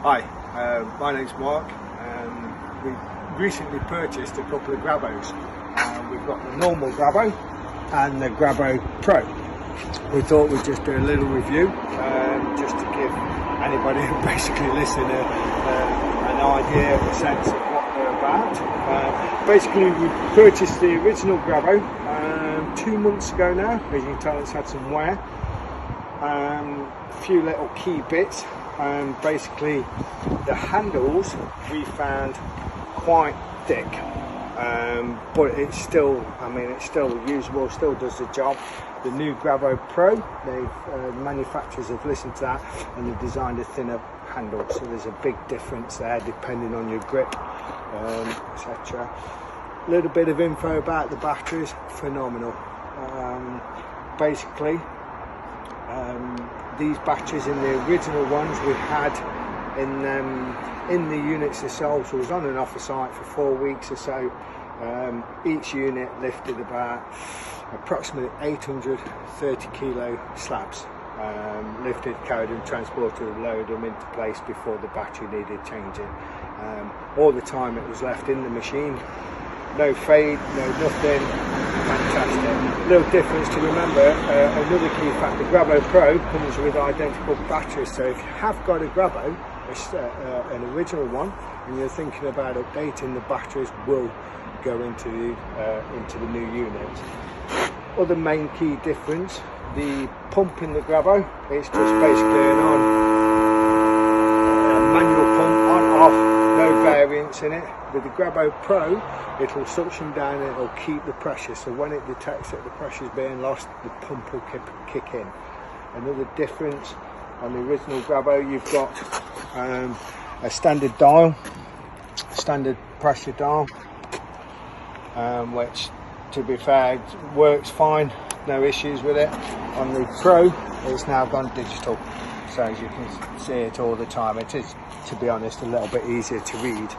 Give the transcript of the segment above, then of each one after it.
Hi, my name's Mark. We recently purchased a couple of Grabos. We've got the normal Grabo and the Grabo Pro. We thought we'd just do a little review just to give anybody who basically listen an idea of a sense of what they're about. Basically, we purchased the original Grabo 2 months ago now. As you can tell, it's had some wear. A few little key bits. Basically the handles we found quite thick, but it's still, it's still usable, still does the job. The new Grabo Pro, the manufacturers have listened to that and they've designed a thinner handle, so there's a big difference there depending on your grip, etc. A little bit of info about the batteries, phenomenal. Basically these batteries in the original ones we had in the units themselves, was on and off the site for 4 weeks or so. Each unit lifted about approximately 830 kilo slabs, lifted, carried and transported and loaded them into place before the battery needed changing. All the time it was left in the machine, no fade, no nothing. Fantastic. Little difference to remember, another key fact, the Grabo Pro comes with identical batteries, so if you have got a Grabo, an original one, and you're thinking about updating, the batteries will go into the new unit. Other main key difference, the pump in the Grabo, it's just basically a manual pump, on, off, no variance in it. With the Grabo Pro, it'll suction down and it'll keep the pressure, so when it detects that the pressure is being lost, the pump will kick in. Another difference, on the original Grabo you've got a standard dial, standard pressure dial, which to be fair works fine, no issues with it. On the Pro it's now gone digital, so as you can see it all the time. It is, to be honest, a little bit easier to read.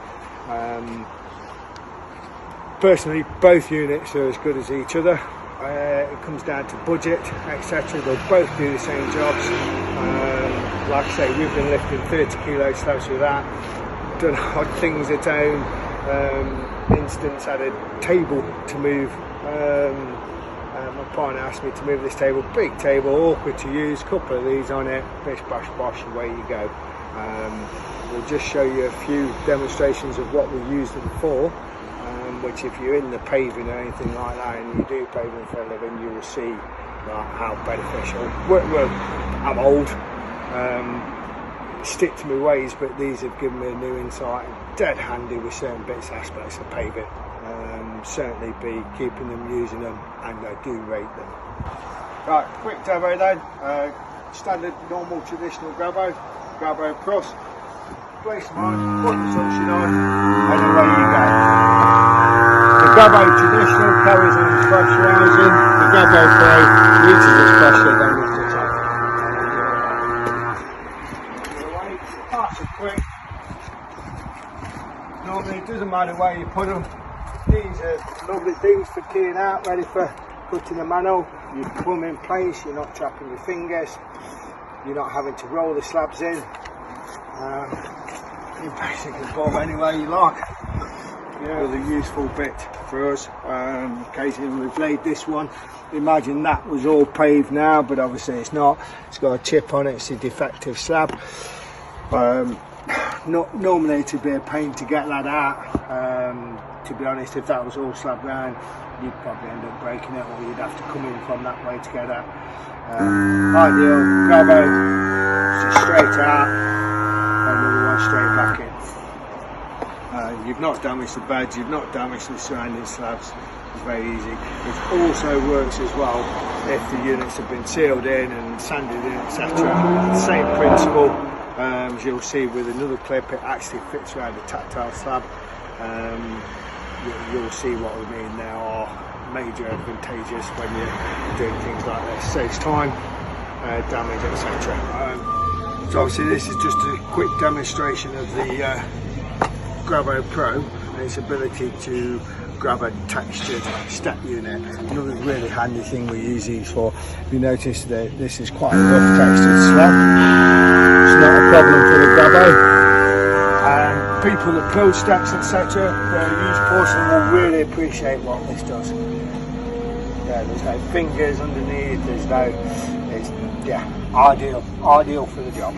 Personally, both units are as good as each other. It comes down to budget, etc. They'll both do the same jobs. Like I say, we've been lifting 30 kilo slabs with that, done odd things at home. Instance, had a table to move. My partner asked me to move this table, big table, awkward to use, couple of these on it, bish bash bosh, away you go. We'll just show you a few demonstrations of what we used them for, which if you're in the paving or anything like that and you do paving for a living, you will see how beneficial. Well, I'm old, stick to my ways, but these have given me a new insight. Dead handy with certain bits, aspects of paving. Certainly be keeping them, using them, and I do rate them. Right, quick demo then. Standard, normal, traditional Grabo Cross. Place them on, put the suction on, and away you go. The Grabo traditional carries on pressurising. The Grabo Pro reaches its pressure, then lifts it up. Nice and quick. Normally it doesn't matter where you put them. These are lovely things for keying out, ready for putting the manual. You put them in place, you're not trapping your fingers, you're not having to roll the slabs in. You basically put them anywhere you like. Another useful bit for us. Occasionally we've laid this one. Imagine that was all paved now, but obviously it's not. It's got a chip on it, it's a defective slab. Normally it'd be a pain to get that out. To be honest, if that was all slab round, you'd probably end up breaking it, or you'd have to come in from that way to get that. Ideal, Grabo, just straight out, and another one straight back in. You've not damaged the beds, you've not damaged the surrounding slabs. It's very easy. It also works as well if the units have been sealed in and sanded in, etc. The same principle, as you'll see with another clip, it actually fits around a tactile slab. You'll see what we mean. There are major advantages when you're doing things like this. Saves time, damage, etc. So obviously this is just a quick demonstration of the Grabo Pro and its ability to grab a textured step unit. Another really handy thing we use these for. You notice that this is quite a rough textured slab. It's not a problem for the Grabo. people that build stacks, etc., that use porcelain will really appreciate what this does. Yeah, there's no fingers underneath, it's ideal for the job.